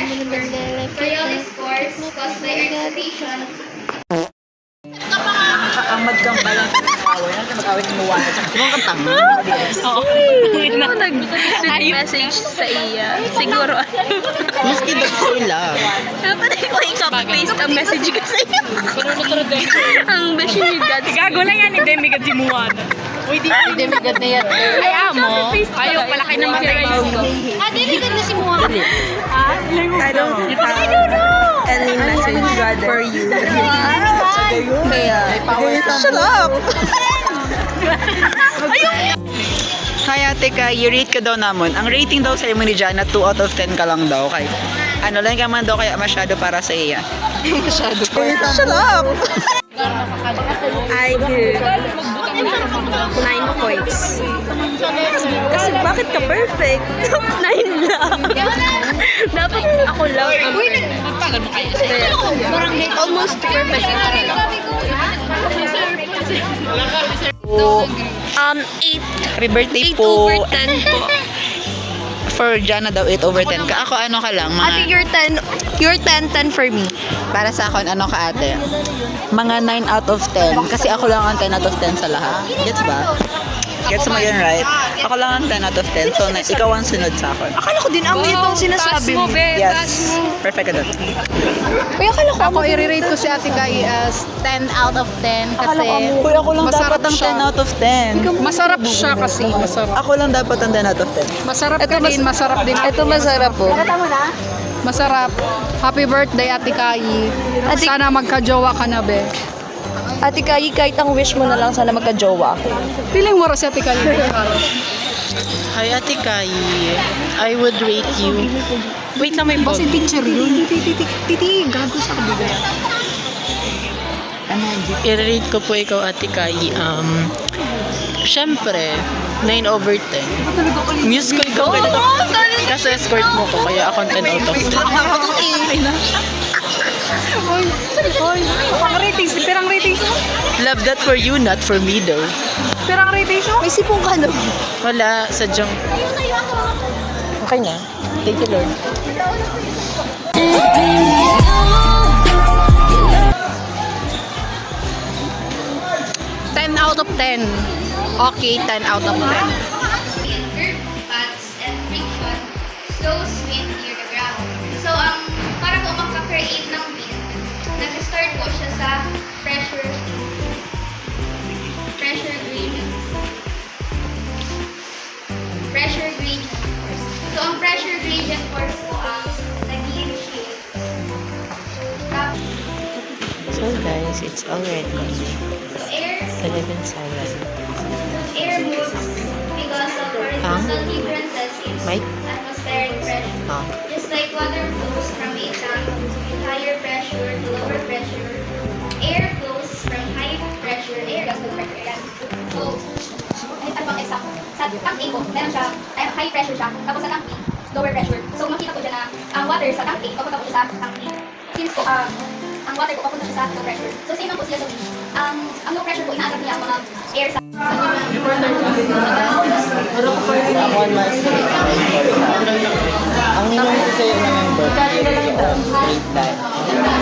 Coriolis scores caused by excitation. Ang magkambalan sa mag-away. Ano ka mag-away ng muwan? At saka sino kang tanga? Oo. Sweet message sa iya. Siguro. Maski ba sila? Dapat ko i-copy-paste ang message ko sa iyo. Ang beshi ni God. Gago lang yan, hindi may gajimuan. Uy, di demigod na yan. Kaya mo, ayaw pala kayo naman tayo. Demigod na si Mua. I don't have any message for you. Kaya, shut up! Hi Ate Kai, i-rate ka daw naman. Ang rating daw sa mo ni Jana, 2 out of 10 ka lang daw. Kaya, ano lang ka man daw kaya masyado para sa iya. Masyado pa. Shut up! I give 9 points. Kasi bakit ka perfect? 9 lang. Dapat ako lang. Almost perfect. So, 8. happy birthday 8 po. over 10 po. For Jana daw, 8 over 10 ka. Ako ano ka lang, I think mga, you're 10 for me. para sa akin, ano ka ate? Mga 9 out of 10. Kasi ako lang ang 10 out of 10 sa lahat. Gets ba? Gets mo yun, right? Ako lang ang 10 out of 10. So, ikaw ang sunod sa akin. Akala ko din ang itong sinasabi mo. Yes. Perfect ka doon. Kaya akala ko Ako i-rate ko si Ate Kai as 10 out of 10 kasi Uy, ako lang masarap dapat ang siya. 10 out of 10. Masarap siya kasi, masarap. Ako lang dapat ang 10 out of 10. Masarap ka din, masarap din. ito masarap po. Masarap. Happy birthday, Ate Kai. Sana magka-jowa ka na, be. Ate Kai, kahit ang wish mo na lang sana magka-jowa ako. Piling mo rin si Ate Kai. Hi, Ate Kai. I would rate you. Wait lang, may ball. Kasi teacher yun. Titi, gago sa kabila. I-rate ko po ikaw, Ate Kai. Siyempre, 9 over 10. Muse ko ikaw. Kasi escort mo ko, kaya ako 10 out of 10. Pang ratings, pirang ratings mo? Love that for you, not for me though. Pirang ratings mo? May sipong ka no? Wala, sadyang... Okay na. Thank you, Lord. Out of 10. Okay, 10 out of 10. Curved paths and friction slows wind near the ground. So, para po makaka-create ng wind, nag-start po siya sa pressure gradient. Pressure gradient force. So, ang pressure gradient force po ang nag-initiate. So guys, it's already Air 11:07. Air moves because of horizontal differences in Mike? atmospheric pressure. Just like water flows from a tank with higher pressure to lower pressure, air flows from high pressure, air goes to low pressure. Yan. So, ito isa. Sa tank A po, meron siya, high pressure siya. Tapos sa tank B, lower pressure. So, makita po dyan na ang water sa tank A, papunta po siya sa tank B. Since po, ang water po papunta siya sa low pressure. So, same lang po siya sa B. Ang low pressure po, inaagap niya ang mga air sa Ang ninong ko sa'yo na member, straight line.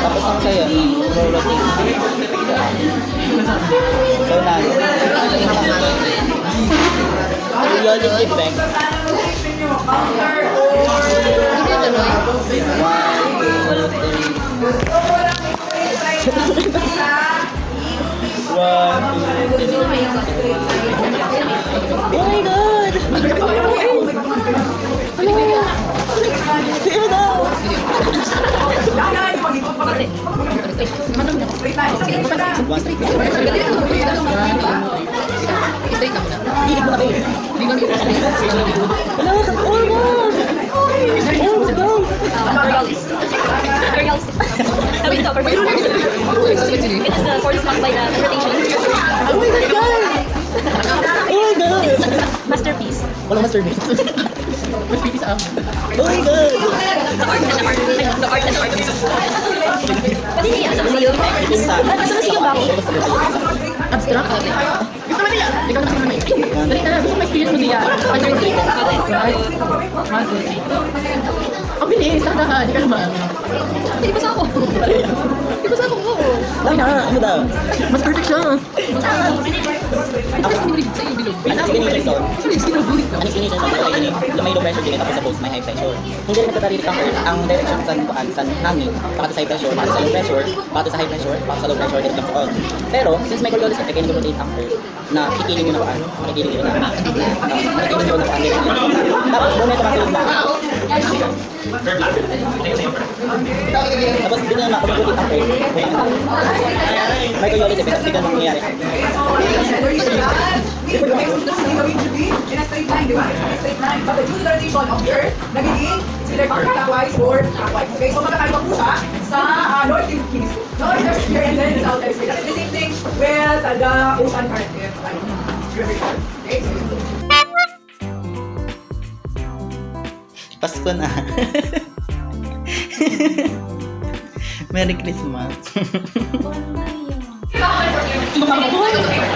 Tapos ang sa'yo, rotating. So, periodic effect. Oh my God! Masterpiece. Walang masturbate. Oh my God! Pwede niya sa museum. Sa museum ba ako? Abstract? Gusto mo niya? Ikaw na naman. Dali na, gusto mo experience mo niya. Underrated. Ang Bilis, takahan, di ka naman. Hindi pa sa ako. Hindi pa sa ako. Lang na, ano daw? Mas perfect siya. Ano sinibig sa iyo bilog? Ano sinigilid doon? Sinubulit na. Ano sinigilid doon? May low pressure din tapos sa post may high pressure. Hindi rin nagtatarilid ang direction sa hangin. Pakata sa high pressure, pakata sa low pressure, pakata sa high pressure, pakata sa low pressure, direct lang sa on. Pero, since may Coriolis effect, hindi ko rotate anchor na kikiling yun na paan. Makikiling yun na. Makikiling yun na paan. Tapos, doon may tumasunod na. Tapos, din yung makapag-rotate anchor. May Coriolis effect, tapos bigyan mangyayari. In a straight line, di ba? Straight line. But the due to the rotation of the Earth, nagiging either counterclockwise or clockwise. Okay, so magkakaiba po siya sa North Hemisphere. North Hemisphere and then South Hemisphere. That's the same thing with the ocean current. Okay, so Pasko na. Merry Christmas.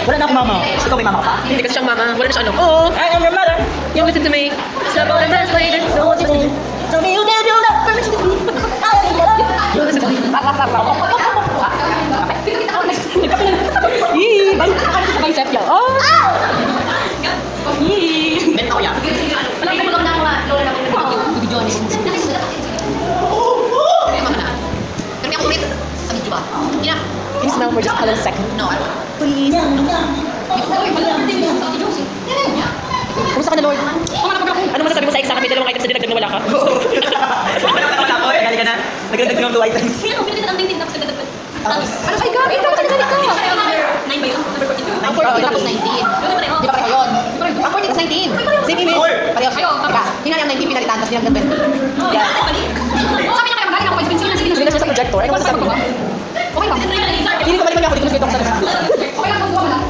Wala na ako mama. Ikaw may mama ka pa? Hindi kasi siyang mama. Wala na siyang ano. Oo. I am your mother. You listen to me. Stop all the best later. So what you think? Tell me you can do that. Permission to be. You listen to me. Yee! Balik ka kasi sa bicep niya. Oh! Yee! Ben ako yan. Alam mo na ako nga. Lola na ako. Video ni. Pero ako ulit. Sa video ba? Hindi na. Please now for just a little second. No, I don't. Please. Kumusta ka na, Lord? Ano masasabi mo sa exam? May dalawang items na dinagdag na wala ka. Wala ako. Kali ka na. Nagdagdag ng 2 items. Ano? Pinitin ang tingting tapos nagdagdag. Ano kay Gabi? Ikaw ka. 9 ba yun? Ang 40 tapos 19. Di ba pareho yun? Ang 40 tapos 19. Same image. Pareho siya. Teka, hinali ang 19 pinalitan tapos nilang 20. Yan. Sabi niya kayo magaling ako. Sige, sige, sige. Hindi na siya sa projector. Ano masasabi mo? Okay lang. Hindi ko balik niya ako. Dito mas ako sa Okay lang, magagawa mo lang.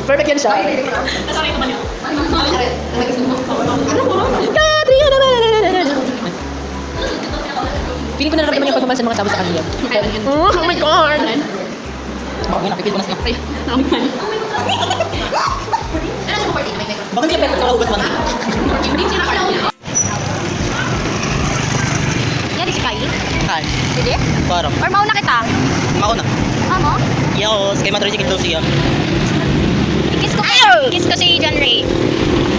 perfect yan siya. Sorry, ito ba niya? Feeling ko na naramdaman yung pagmamahal sa mga tao sa kanya. Oh my God! Baka may napipil ko na siya. Ano ba? Baka hindi perfect ka ugas man. Yan si Kai. Kan. Sige? Parang. Or mauna kita? Mauna. Amo? Yo, kay Madrid daw siya. Kiss ko si John Ray.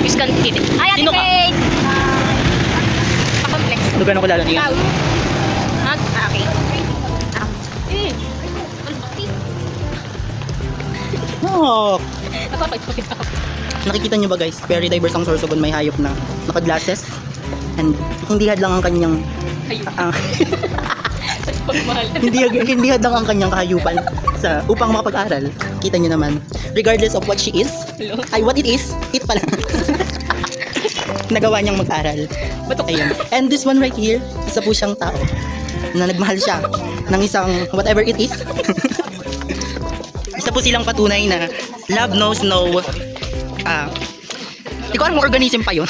Kiss ko si Ay, Ate Sino ka? Faye! Pa-complex. Lugar na kilala niya. Okay. Oh. Nakikita niyo ba guys? Very diverse ang Sorsogon. May hayop na naka-glasses. And hindi hadlang ang kanyang hindi hadlang ang kanyang kahayupan sa upang makapag-aral. Kita niyo naman. Regardless of what she is, ay what it is, it pala. Nagawa niyang mag-aral. Ayun. And this one right here, isa po siyang tao na nagmahal siya ng isang whatever it is. Isa po silang patunay na love knows no di ko alam kung organism pa yun.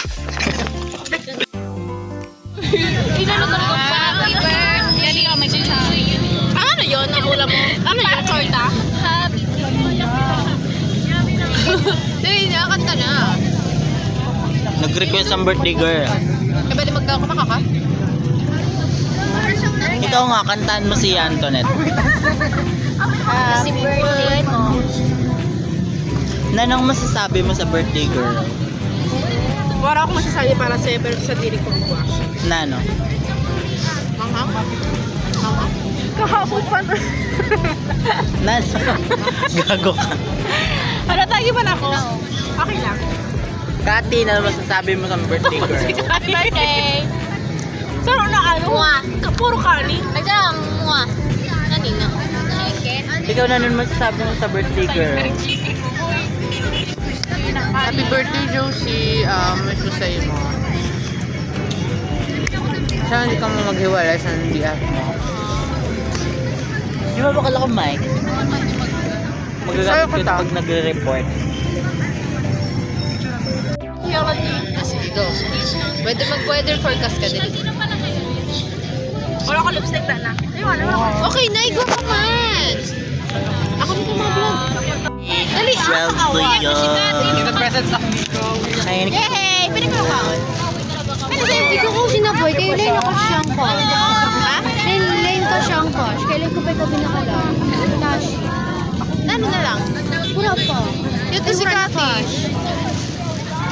Ano yun? Ang ulam mo? Ano yun? Torta? Hindi, nakakanta na. Nag-request ang birthday girl. Eh, pwede magkakama ka? Ikaw nga, kantaan mo si Antoinette. Si birthday mo. Nanong masasabi mo sa birthday girl? Wala akong masasabi para sa'yo, pero sa diri ko buwa. Nano? Mama? Mama? Kahapon pa na. Nano? Gago ka. Ano, tayo ba na ako? Okay lang. Kati, na masasabi mo sa birthday girl? Happy birthday! Saro na ano? Mua. Puro kanin. Ay, sarang mua. Nanina. Chicken. Ikaw na nun masasabi mo sa birthday girl? Happy birthday, Josie. Wish ko sa'yo mo. Sana hindi ka mo maghiwalay sa NDF mo. Di ba bakala ko, Mike? Magagamit ko ito pag nagre-report. Sige, go. Pwede mag-weather forecast ka din. Wala ko lipstick na. Okay, Nay, go ka man. Ako dito mga vlog. Dali, Well, so yun. presents ako. Ayun. Yay! Pwede ko account. Hindi ko sinaboy. Kayo lang ako siyang Posh. Ha? Lane ka siyang Posh. Kailan ko pa ikaw binakalan? Tashi. Ano na lang? Pura pa. Ito si Kati.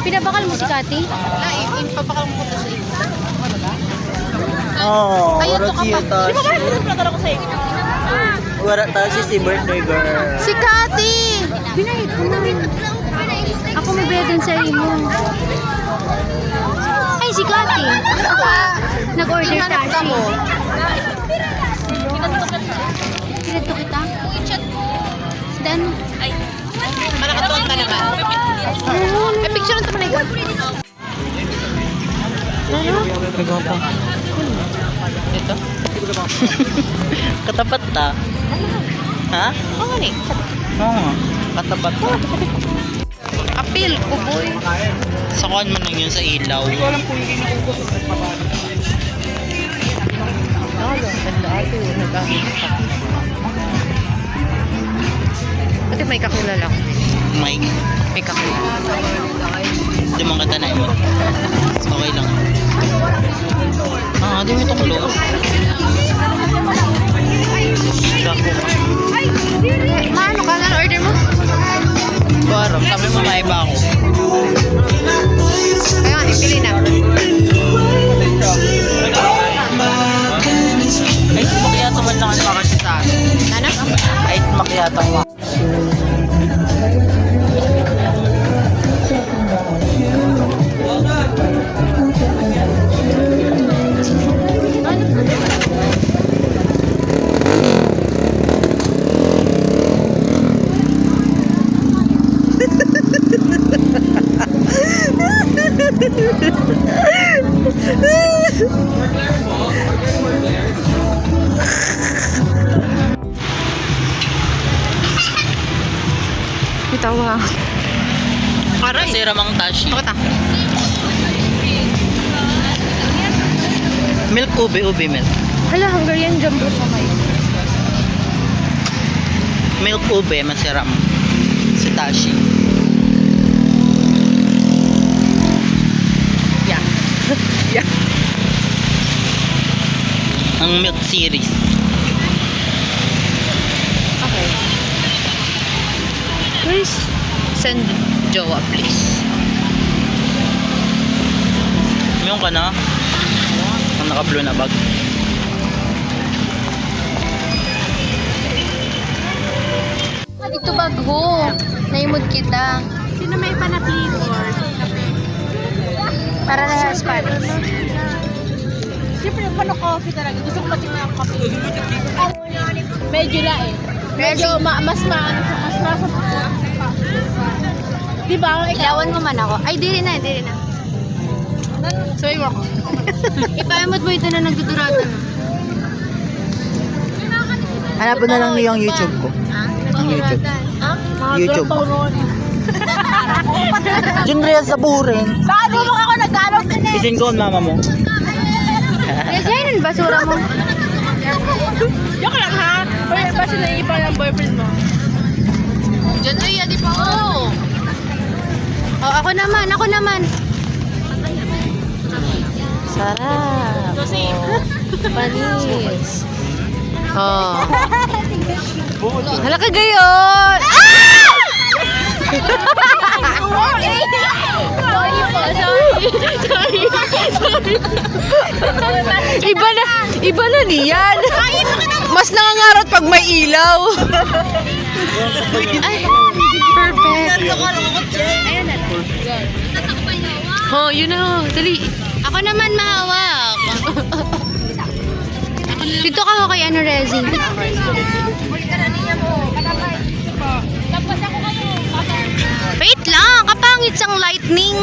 Pinabakal mo si Kati? Papakal mo ko sa iyo. Oo, Ayun, wala to ka siya pa. Di ba ba Tashi. pinagplatar ako sa iyo? Wala Tashi si birthday girl. Si Kati! Binayad ko na. Ako may bayad din sa imo. Ay, si Kati! Nag-order Tashi. Kinato kita? Dan? Ay, malakatuan ka naman. Ay, picture lang naman ikaw. Nagwapa. Ito? Katapat ta. Ha? Oo nga ni. Oo nga. Katapat ta. Apil ko, boy. Sakuan mo lang yun sa ilaw. Pati may kakilala ko. Mike. May kakilala. Di mo kata na yun. Okay lang. Ah, di mo ito close. Dako. Maano ka na order mo? Barang, sabi mo maiba ako. Kaya nga, ipili na. Ay, makiyato man lang ang makasya sa akin. Ano? Ay, makiyato mo. Bitawa. Aray! Kasi ramang Tashi. Bakit ah? Milk ube milk. Hala, Hungarian jumbo siya kayo. Milk ube, masiram. Si Tashi. Yeah. Yeah. Ang milk series. Okay. Please send Jowa, please. Mayroon ka na? Ang naka-blue na bag. Dito bagho. Naimod kita. Sino may panaplikor? Para na sa Spanish. Siyempre, paano coffee talaga? Gusto ko matikman ang coffee. Medyo la eh. Medyo mas maano siya. Mas masarap. Di ba? Ilawan mo man ako. Ay, dili na. So, iwan ko. Ipaimot mo ito na nagduduratan. Hanapin na lang niyo ang YouTube ko. Ang YouTube. YouTube. Junria sa buring. Saan mo ako nag-alok? Isin ko ang mama mo. Yes, yan ang basura mo. Joke lang ha. Basta naiipan ng boyfriend mo. Diyan ay, di pa ako. Oh, ako naman. Sarap. Panis. Oh. Hala ka gayon. Iba na niyan. Mas nangangarot pag may ilaw. Ay, perfect. Oh, yun na. Dali. Ako naman mahawak. Dito ka ho kay ano, resin. Wait lang, kapangit sang lightning.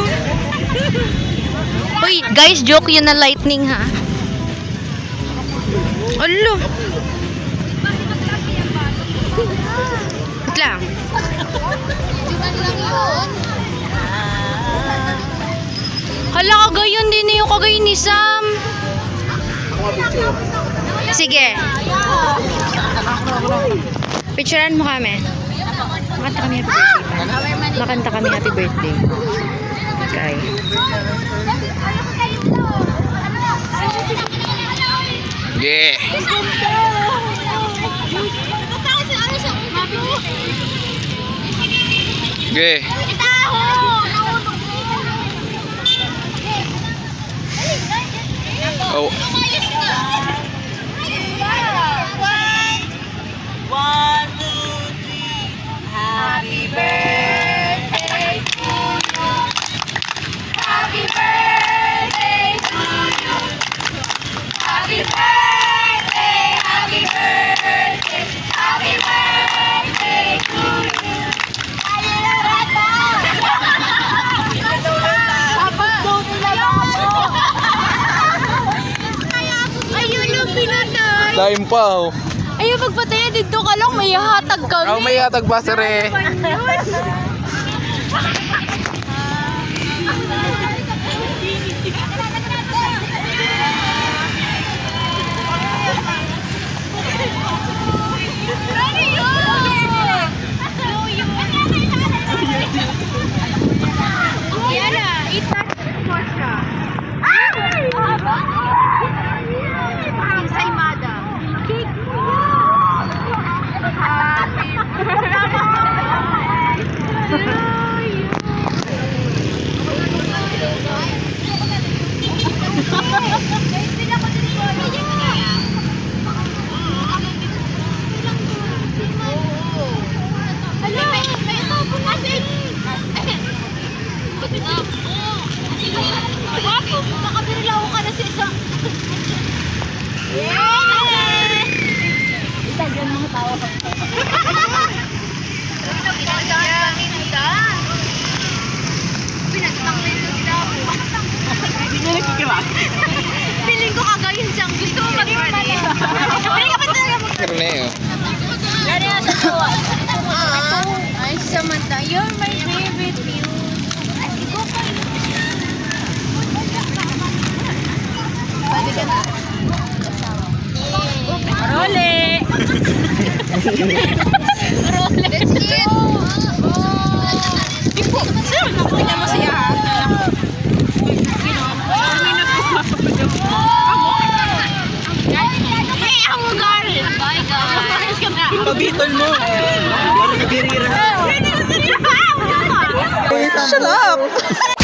Uy, guys, joke yun na lightning ha. Alo. Wait lang. Hala, kagayon din yung kagayon ni Sam. Sige. Picturean mo kami. Makanta kami happy birthday. Okay. Yeah. Okay. Oh. Happy birthday to you. Happy birthday to you. Happy birthday, happy birthday, happy birthday to you. Ayun lang pinatay. Time pa oh. Ayun, magpataya dito ka lang, may hatag kami. Oh, may hatag pa sir eh. Feeling ko kagayin siyang gusto mo mag-birthday. Feeling ka ba talaga Pero na yun. Ay, Samantha, you're my favorite view. Pwede ka na. Role! Let's eat! Tingnan mo siya ha. Hey, ako galing! Bye guys! Pabitol mo. Shut up!